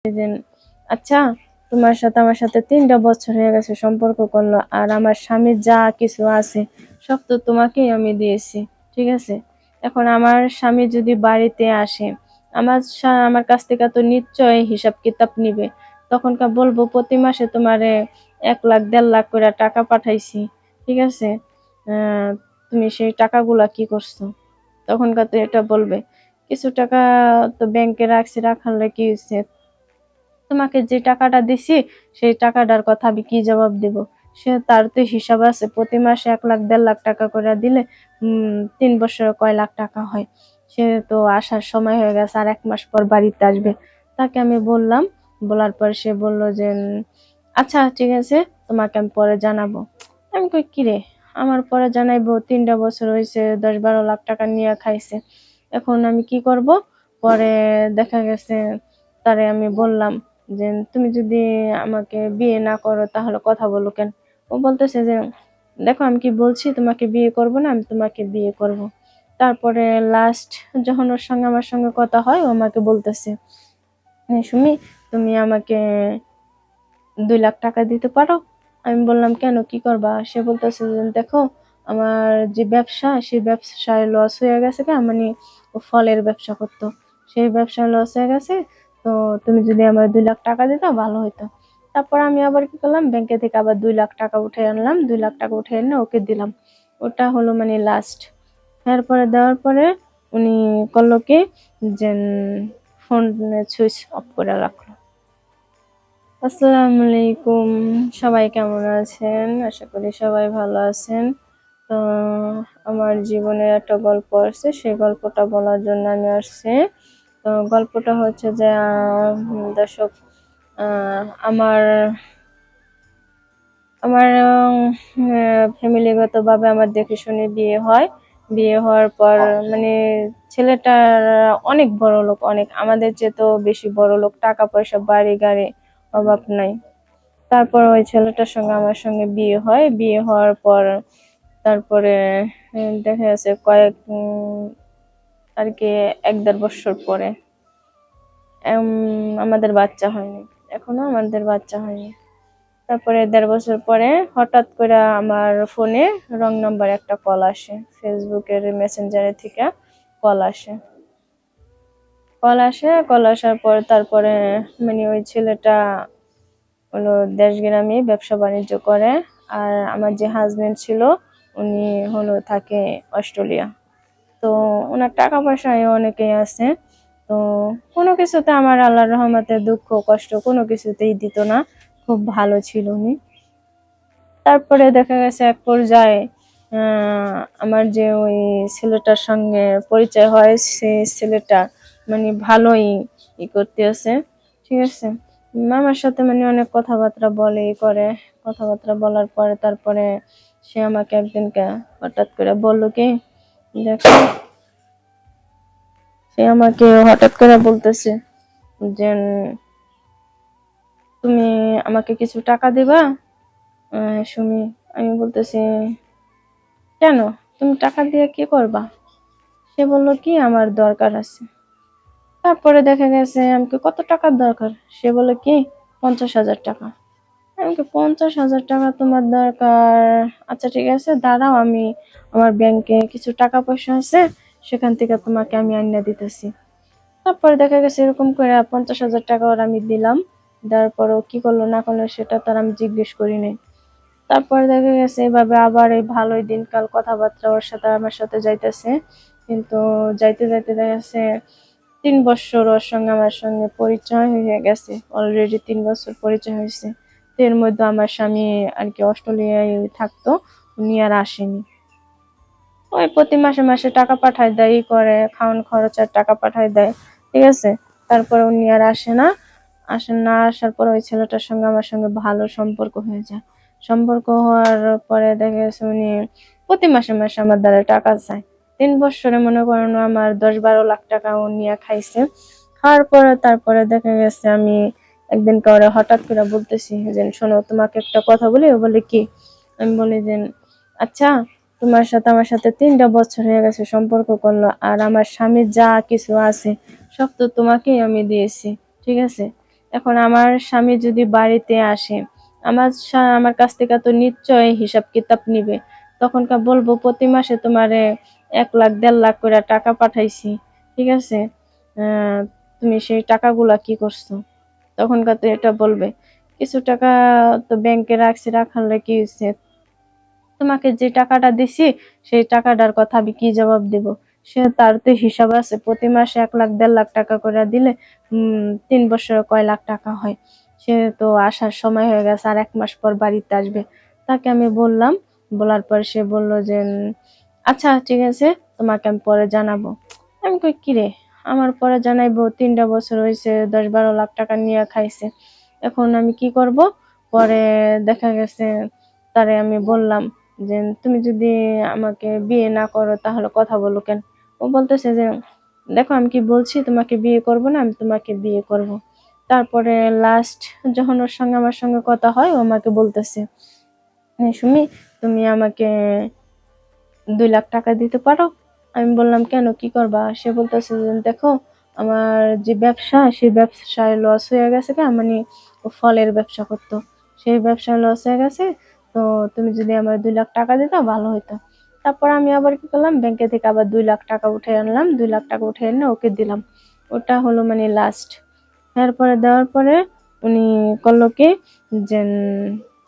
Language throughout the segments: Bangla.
যে আচ্ছা, তোমার সাথে আমার সাথে 3টা বছর হয়ে গেছে সম্পর্ক করলো, আর আমার স্বামীর যা কিছু আছে সব তো তোমাকেই আমি দিয়েছি, ঠিক আছে? এখন আমার স্বামী যদি বাড়িতে আসে, আমার কাছ থেকে তো নিশ্চয়ই হিসাব কিতাব নিবে। তখনকার বলবো প্রতি মাসে তোমারে 1 লাখ 1.5 লাখ করে টাকা পাঠাইছি, ঠিক আছে? আহ তুমি সেই টাকাগুলা কি করছো? তখনকার তো এটা বলবে। কিছু টাকা তো ব্যাংকে রাখছি, রাখালে কি হয়েছে? তোমাকে যে টাকাটা দিছি সেই টাকাটার কথা আমি কি জবাব দেব? সে তার তো হিসাব আছে, প্রতি মাসে 1 লাখ 1.5 লাখ টাকা করে দিলে 3 বছরে কয় লাখ টাকা হয়। সে তো আসার সময় হয়ে গেছে, আর 1 মাস পর বাড়িতে আসবে। তাকে আমি বললাম, বলার পর সে বলল যে আচ্ছা ঠিক আছে, তোমাকে আমি পরে জানাবো। আমি কই কি রে, আমার পরে জানাইবো? 3টা বছর হয়েছে, 10-12 লাখ টাকা নিয়ে খাইছে, এখন আমি কি করব? পরে দেখা গেছে তারে আমি বললাম যে তুমি যদি আমাকে বিয়ে না করো তাহলে কথা বলো কেন? ও বলতেছে যে দেখো আমি কি বলছি, তোমাকে বিয়ে করব না, আমি তোমাকে বিয়ে করব। তারপরে লাস্ট যখন ওর সঙ্গে আমার সঙ্গে কথা হয়, ও আমাকে বলতেছে সুমি, তুমি আমাকে 2 লাখ টাকা দিতে পারো? আমি বললাম কেন, কি করবা? সে বলতেছে যে দেখো, আমার যে ব্যবসা, সেই ব্যবসায় লস হয়ে গেছে, মানে ও ফলের ব্যবসা করতো, সেই ব্যবসায় লস হয়ে গেছে। তো তুমি যদি আমার 2 লাখ টাকা দিতে ভালো হতো। তারপর আমি আবার কি করলাম, ব্যাংকে থেকে আবার 2 লাখ টাকা উঠে আনলাম, 2 লাখ টাকা উঠে এনে ওকে দিলাম। ওটা হলো মানে লাস্ট। এরপরে দেওয়ার পরে উনি করলো কি, যে ফোন সুইচ অফ করে রাখলো। আসসালামু আলাইকুম, সবাই কেমন আছেন? আশা করি সবাই ভালো আছেন। তো আমার জীবনে একটা গল্প আছে, সেই গল্পটা বলার জন্য আমি আসছি। তো গল্পটা হচ্ছে যে দর্শক, আমার আমার ফ্যামিলিগত ভাবে আমার দেখে শুনে বিয়ে হয়। বিয়ে হওয়ার পর মানে ছেলেটার অনেক বড় লোক, অনেক আমাদের চেয়ে তো বেশি বড় লোক, টাকা পয়সা বাড়ি গাড়ি অভাব নাই। তারপর ওই ছেলেটার সঙ্গে আমার সঙ্গে বিয়ে হয়। বিয়ে হওয়ার পর তারপরে দেখা যাচ্ছে আর কি 1-1.5 বছর পরে আমাদের বাচ্চা হয়নি, এখনো আমাদের বাচ্চা হয়নি। তারপরে 1.5 বছর পরে হঠাৎ করে আমার ফোনে রং নাম্বার একটা কল আসে, ফেসবুকের মেসেঞ্জারে থেকে কল আসে। কল আসার পর তারপরে মানে ওই ছেলেটা হলো দেশ গ্রামে ব্যবসা বাণিজ্য করে। আর আমার যে হাজবেন্ড ছিল, উনি হলো থাকে অস্ট্রেলিয়া। তো ওনার টাকা পয়সা অনেকেই আছে। তো কোনো কিছুতে আমার আল্লাহর রহমতে দুঃখ কষ্ট কোনো কিছুতেই দিত না, খুব ভালো ছিল উনি। তারপরে দেখা গেছে এক পর্যায়ে আমার যে ওই ছেলেটার সঙ্গে পরিচয় হয়, সেই ছেলেটা মানে ভালোই করতে আছে, ঠিক আছে? আমার সাথে মানে অনেক কথাবার্তা বলে করে। কথাবার্তা বলার পরে তারপরে সে আমাকে একদিনকে হঠাৎ করে বললো কি, দেখো, সে আমাকে হঠাৎ করে বলতেছে যে তুমি আমাকে কিছু টাকা দিবা সুমি? আমি বলতেছি কেন, তুমি টাকা দিয়ে কি করবা? সে বললো কি আমার দরকার আছে। তারপরে দেখা গেছে আমাকে কত টাকার দরকার? সে বলে কি 50,000 টাকা। আমাকে 50,000 টাকা তোমার দরকার? আচ্ছা ঠিক আছে, দাঁড়াও, আমি আমার ব্যাংকে কিছু টাকা পয়সা আছে, সেখান থেকে তোমাকে আমি আইনা দিতেছি। তারপরে দেখা গেছে এরকম করে 50,000 টাকা ওর আমি দিলাম। দেওয়ার পরও কি করলো না করলো সেটা তো আর আমি জিজ্ঞেস করি নাই। তারপরে দেখা গেছে এভাবে আবার এই ভালোই দিনকাল কথাবার্তা ওর সাথে আমার সাথে যাইতেছে। কিন্তু যাইতে যাইতে দেখা গেছে 3 বছর ওর সঙ্গে আমার সঙ্গে পরিচয় হয়ে গেছে, অলরেডি 3 বছর পরিচয় হয়েছে। তো এর মধ্যে আমার স্বামী আর কি অস্ট্রেলিয়ায় থাকতো, উনি আর আসেনি। ওই প্রতি মাসে মাসে টাকা পাঠায় দেয়, করে খাওয়ান খরচের টাকা পাঠায় দেয়, ঠিক আছে? তারপরে উনি আর আসার পর ওই ছেলেটার সঙ্গে আমার সঙ্গে ভালো সম্পর্ক হয়ে যায়। সম্পর্ক হওয়ার পরে দেখা গেছে উনি প্রতি মাসে মাসে আমার দ্বারা টাকা চায়। 3 বছরে মনে করেন আমার 10-12 লাখ টাকা ও নিয়ে খাইছে। খাওয়ার পরে তারপরে দেখা গেছে আমি একদিন কাউরে হঠাৎ করে বলতেছি যে শোনো, তোমাকে একটা কথা বলি। ও বলে কি? আমি বলি যে আচ্ছা, তোমার সাথে আমার সাথে 3টা বছর হয়ে গেছে সম্পর্ক করলো, আর আমার স্বামীর যা কিছু আছে সব তো তোমাকেই আমি দিয়েছি, ঠিক আছে? এখন আমার স্বামী যদি বাড়িতে আসে, আমার কাছ থেকে তো নিশ্চয় হিসাব কিতাব নিবে। তখনকার বলবো প্রতি মাসে তোমারে 1 লাখ 1.5 লাখ করে টাকা পাঠাইছি, ঠিক আছে, আহ তুমি সেই টাকাগুলা কি করছো? তখনকার তো এটা বলবে। কিছু টাকা তো ব্যাংকে রাখছি, রাখালে কি হয়েছে? তোমাকে যে টাকাটা দিছি সেই টাকাটার কথা আমি কি জবাব দেব? সে তার তো হিসাব আছে, প্রতি মাসে 1 লাখ 1.5 লাখ টাকা করে দিলে 3 বছরে কয় লাখ টাকা হয়। সে তো আসার সময় হয়ে গেছে, আর 1 মাস পর বাড়িতে আসবে। তাকে আমি বললাম, বলার পর সে বলল যে আচ্ছা ঠিক আছে, তোমাকে আমি পরে জানাবো। আমি কই কি রে, আমার পরে জানাইবো? 3টা বছর হয়েছে, 10-12 লাখ টাকা নিয়ে খাইছে, এখন আমি কি করব? পরে দেখা গেছে তারে আমি বললাম যে তুমি যদি আমাকে বিয়ে না করো তাহলে কথা বলো কেন? ও বলতেছে যে দেখো আমি কি বলছি, তোমাকে বিয়ে করব না, আমি তোমাকে বিয়ে করব। তারপরে লাস্ট যখন ওর সঙ্গে আমার সঙ্গে কথা হয়, ও আমাকে বলতেছে সুমি, তুমি আমাকে 2 লাখ টাকা দিতে পারো? আমি বললাম কেন, কি করবা? সে বলতেছে যে দেখো, আমার যে ব্যবসা, সেই ব্যবসায় লস হয়ে গেছে, মানে ও ফলের ব্যবসা করতো, সেই ব্যবসায় লস হয়ে গেছে। তো তুমি যদি আমার 2 লাখ টাকা দিতে ভালো হতো। তারপর আমি আবার কি করলাম, ব্যাংকে থেকে আবার 2 লাখ টাকা উঠে আনলাম, 2 লাখ টাকা উঠে এনে ওকে দিলাম। ওটা হলো মানে লাস্ট। এরপরে দেওয়ার পরে উনি করলো কি, যে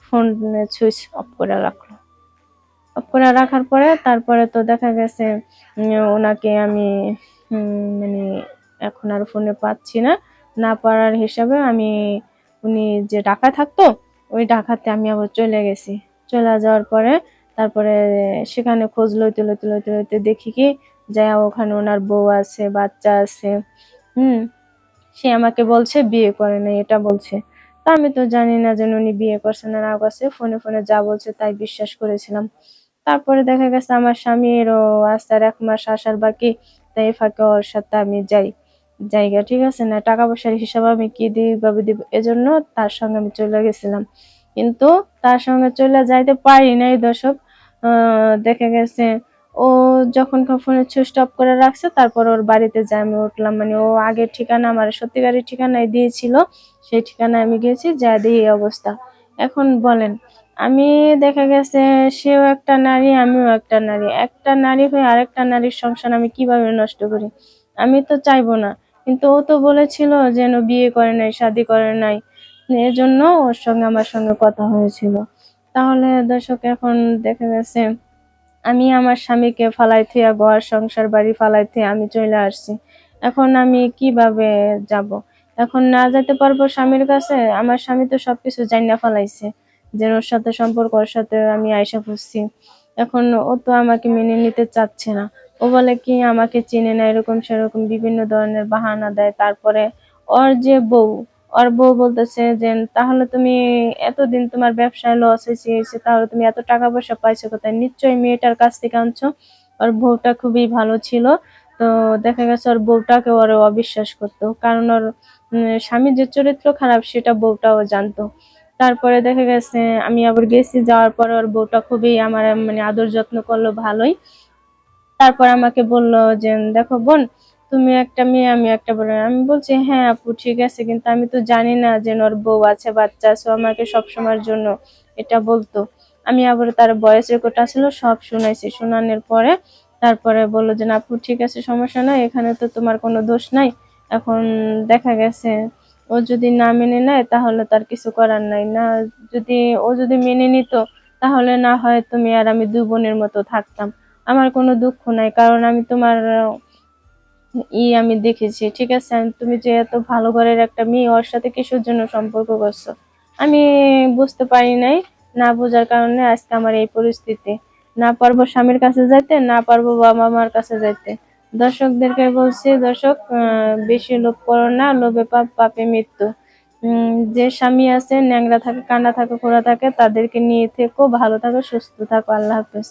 ফোন সুইচ অফ করে রাখলো। অফ করে রাখার পরে তারপরে তো দেখা গেছে ওনাকে আমি মানে এখন আর ফোনে পাচ্ছি না। না পারার হিসাবে আমি, উনি যে ঢাকায় থাকতো, ওই ঢাকাতে আমি আবার চলে গেছি। চলে যাওয়ার পরে তারপরে সেখানে খোঁজ লইতে লইতে লইতে লইতে দেখি কি, যায় ওখানে ওনার বউ আছে, বাচ্চা আছে। হুম সে আমাকে বলছে বিয়ে করে নাই, এটা বলছে। তা আমি তো জানি না যে উনি বিয়ে করছে না না করছে, ফোনে ফোনে যা বলছে তাই বিশ্বাস করেছিলাম। তারপরে দেখা গেছে আমার স্বামীরও আস্তে আর 1 মাস আসার বাকি, তাই এই ফাঁকে ওর সাথে আমি যাই জায়গা, ঠিক আছে না, টাকা পয়সার হিসাব আমি কি দিই ভাবে দিব, এজন্য তার সঙ্গে আমি চলে গেছিলাম। কিন্তু তার সঙ্গে চলে যাইতে পারি নাই দর্শক। দেখা গেছে ও যখন ফোনে সুইচ অফ করে রাখছে, তারপর ওর বাড়িতে যাই আমি উঠলাম, মানে ও আগের ঠিকানা আমার সত্যিকারের ঠিকানায় দিয়েছিল, সেই ঠিকানায় আমি গেছি, যা দিয়ে এই অবস্থা। এখন বলেন, আমি দেখা গেছে সেও একটা নারী, আমিও একটা নারী, একটা নারী হয়ে আরেকটা নারীর সংসার আমি কিভাবে নষ্ট করি? আমি তো চাইবো না, কিন্তু ও তো বলেছিল যেন বিয়ে করে নাই, শাদী করে নাই, এজন্য ওর সঙ্গে আমার সঙ্গে কথা হয়েছিল। তাহলে দর্শক এখন দেখা গেছে আমি আমার স্বামীকে ফালাই থুইয়া, ঘর সংসার বাড়ি ফালাই থুইয়া আমি চলে আসছি। এখন আমি কিভাবে যাব? এখন না যেতে পারবো স্বামীর কাছে? আমার স্বামী তো সবকিছু জাইনা ফালাইছে, যে ওর সাথে সম্পর্ক, ওর সাথে আমি আইসা পড়ছি। এখন ও তো আমাকে মেনে নিতে চাচ্ছে না। ও বলে কি আমাকে চিনে না, এরকম সেরকম বিভিন্ন ধরনের বাহানা দেয়। তারপরে ওর যে বউ, ওর বউ বলতেছে যে তাহলে তুমি এতদিন তোমার ব্যবসায় লস হয়েছে, তাহলে তুমি এত টাকা পয়সা পাইছো কোথায়? নিশ্চয়ই মেয়েটার কাছ থেকে আনছো। ওর বউটা খুবই ভালো ছিল। তো দেখা গেছে ওর বউটাকে ওর অবিশ্বাস করতো, কারণ ওর স্বামীর যে চরিত্র খারাপ সেটা বউটাও জানতো। তারপরে দেখা গেছে আমি আবার গেছি, যাওয়ার পরে ওর বউটা খুবই আমার মানে আদর যত্ন করলো ভালোই। তারপর আমাকে বলল যে দেখো বোন, তুমি একটা মেয়ে, আমি একটা বোন। আমি বলছি হ্যাঁ আপু ঠিক আছে, কিন্তু আমি তো জানি না যে ওর বউ আছে, বাচ্চা আছে, ও আমাকে সবসময়ের জন্য এটা বলতো। আমি আবার তার ভয়েস রেকর্ড ছিল, সব শুনাইছি। শোনানোর পরে তারপরে বললো যে না আপু ঠিক আছে, সমস্যা নাই, এখানে তো তোমার কোনো দোষ নাই। এখন দেখা গেছে ও যদি না মেনে নেয় তাহলে তার কিছু করার নাই। না, যদি ও যদি মেনে নিত তাহলে না হয় তুমি আর আমি 2 বোনের মতো থাকতাম। আমার কোনো দুঃখ নাই, কারণ আমি তোমার আমি দেখেছি, ঠিক আছে, তুমি যে এত ভালো ঘরের একটা মেয়ে, ওর সাথে কিসের জন্য সম্পর্ক করছো? আমি বুঝতে পারি নাই। না বোঝার কারণে আজকে আমার এই পরিস্থিতি। না পারবো স্বামীর কাছে যাইতে, না পারবো বাবা মার কাছে যাইতে। দর্শকদেরকে বলছি, দর্শক বেশি লোভ করো না, লোভে পাপ, পাপে মৃত্যু। যে স্বামী আছে ন্যাংরা থাকে, কানা থাকে, খোড়া থাকে, তাদেরকে নিয়ে থেকো, ভালো থাকো, সুস্থ থাকো। আল্লাহ হাফেজ।